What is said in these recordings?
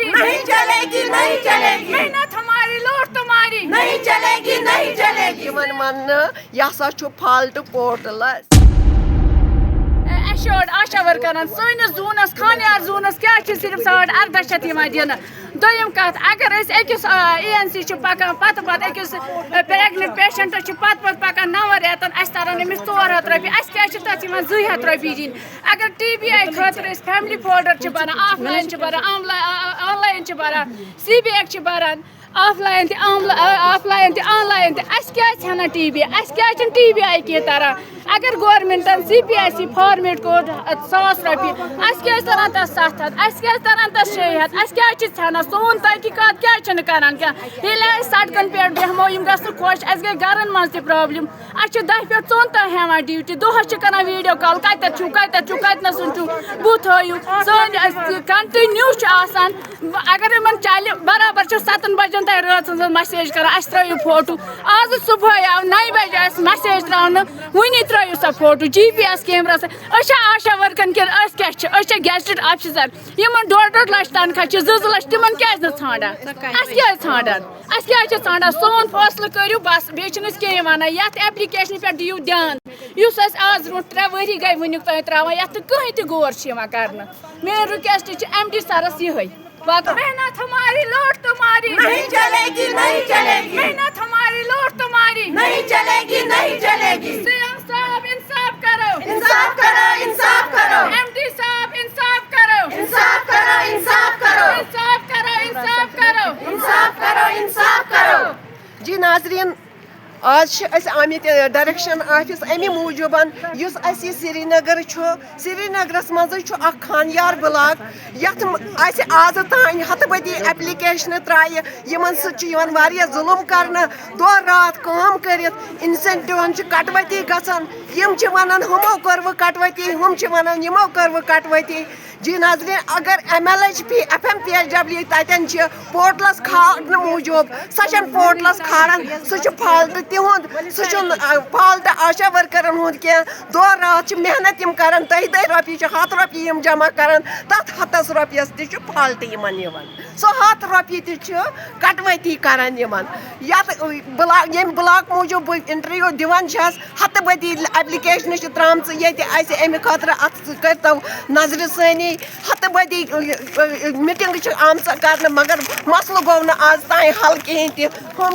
तुम्हारी नहीं चलेगी, नहीं चलेगी, मेहनत हमारी लूट तुम्हारी नहीं चलेगी, नहीं चलेगी। फाल्ट पोर्टल एश्योर्ड आशा वर्करन सैनिस जूनस खानियार जूनस क्या सिर्फ 18,500 दिन दोयम कत अगर अकिस ANC पकान पत अकिस प्रेगनेंट पेशेंट पत पकान 9 रेतन अस तरन अमिस 400 रपी अस क्या तथ 200 रपी दिन अगर TBI खतर फैमिली फोल्डर बरान ऑफलाइन बरान ऑनलाइन बरान CBX बरान ऑफलाइन ऑफलाइन ऑनलाइन अस क्या TBI अस क्या TBI की तरह अगर गवर्नमेंटन CPIC फॉर्मेट कोड 100 रपी अस क्या तरह तस 700 अस क्या तरह तस 600 अस क्या सोन तहकीकात क्या करान क्या सड़कन पे बेहमो गस खुश अस गई गरन मज प्रॉब्लम अस 10 पे 4 तक हेवान ड्यूटी दोहस करान वीडियो कॉल कतन बु थयु सन कंटिन्यू अगर इन चल बराबर 7 बजन तक रात मैसेज कर अस त्रो फोटो आज सुबह आव 9 बजे मैसेज त्रावन वनी त्रो सा फोटो GPS कैमरा आशा वर्कन क्या गेजेटेड ऑफिसर इन 1.5 लाख तनख्वाह 2 लाख तिम क्या ान अस क्या ान सोन फैसल करू बस बे वन ये एप्लिकेशन पे दियो ध्यान आज ब्रो 3 वरी गई वनुक तक त्रावान ये कहीं तक गौर कर मेरी रिक्वेस्ट MD सरस ये मेहनत हमारी लूट तुम्हारी नहीं चलेगी, नहीं चलेगी, मेहनत हमारी लूट तुम्हारी नहीं चलेगी, नहीं चलेगी। CM साहब इंसाफ करो, इंसाफ करो, इंसाफ करो, MD साहब इंसाफ करो, इंसाफ करो, इंसाफ करो, इंसाफ करो, इंसाफ करो, इंसाफ करो, इंसाफ करो। जी नाजरीन आज आमित डायरेक्शन ऑफिस अमी मूजूबन श्रीनगर श्रीनगरस मज खानियार ब्लाक यथ आज तान हथ बदी एप्लिकेशन त्राय सह जुलम कर दो रात काम कर इंसेंटिवन कटवती गसान वन हमो कर्व कटवती हम वन यमो कर्व कटवती जी नाजरीन अगर MLHP FMPHW तन पोर्टलस खाड़ मूजूब सह पोर्टलस खाड़न सह फाल्ट तिहुंद सह फाल्ट आशा वर्करन हुंद क्या दो रात मेहनत कर 10 रपी 100 रपी जमा कर तथ 100 रपीस तह फाल्ट सो 100 रपी तह कटवती कर ब्लाक मूजूब इंटरव्यू दिवान हथ बदी एप्लिकेशन त्राम ये अमे खतर अत करतो नजर सानी हथ बदी मीटिंग आम कर मगर मसल गो न आज तान हल कहें हम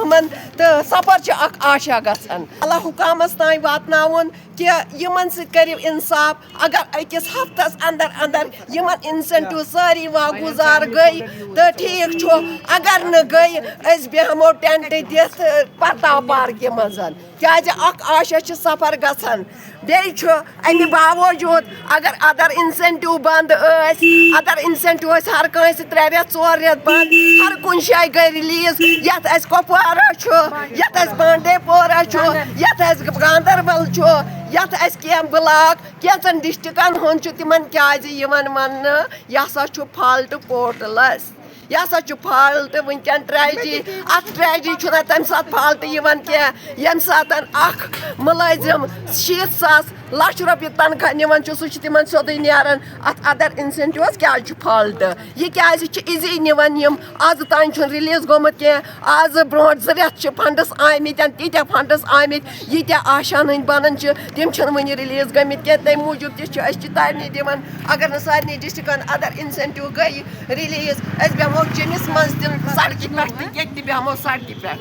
वन तो सफर आशा गसान अल्लाह हुकामस तान वातनावन कि यमन सर इंसाफ अगर अकिस हफ्तस अंदर अंदर यमन इंसेंटिव सारी वागुजार गई तो ठीक छो अगर न गई बेहमो टेंट दिथ पता पार्क मज क्या आशा सफर गसान अमि बावजूद अगर अदर इंसेंटिव बंद अदर इंसेंटिव हर कंस 3 रेत 4 रेत बंद हर कुन जाए गई रिलीज ये कपवारा ये बांडे पोरा ये गांदरबल ये ब्लाक कैंसन डिस्ट्रिक्टन हूं तिमन क्या वन यह फाल्ट पोर्टलस यह फाल्ट वनकन ट्रेजी अत ट्रेजी तम सात फाल्ट यम सात मुलाजिम 60,000 लाख रुपये तनख्वाह निवान सह तिमन सोदे नारान अत अदर इंसेंटिवस क्या फाल्ट यह क्या इजी निवान आज तान रिलीज गोमुत कह आज ब्रो 2 रेत फंडस आमित तीत फंडस आमित यीत्या आशान हंद बनन तम वन रिलीज गमित कह तम मूजूब तारनी दिवान अगर न सारे डिस्ट्रिक्टन अदर इंसेंटिव गई रिलीज बेहमो जमिस मज सड़क पे बेहमो सड़क पे।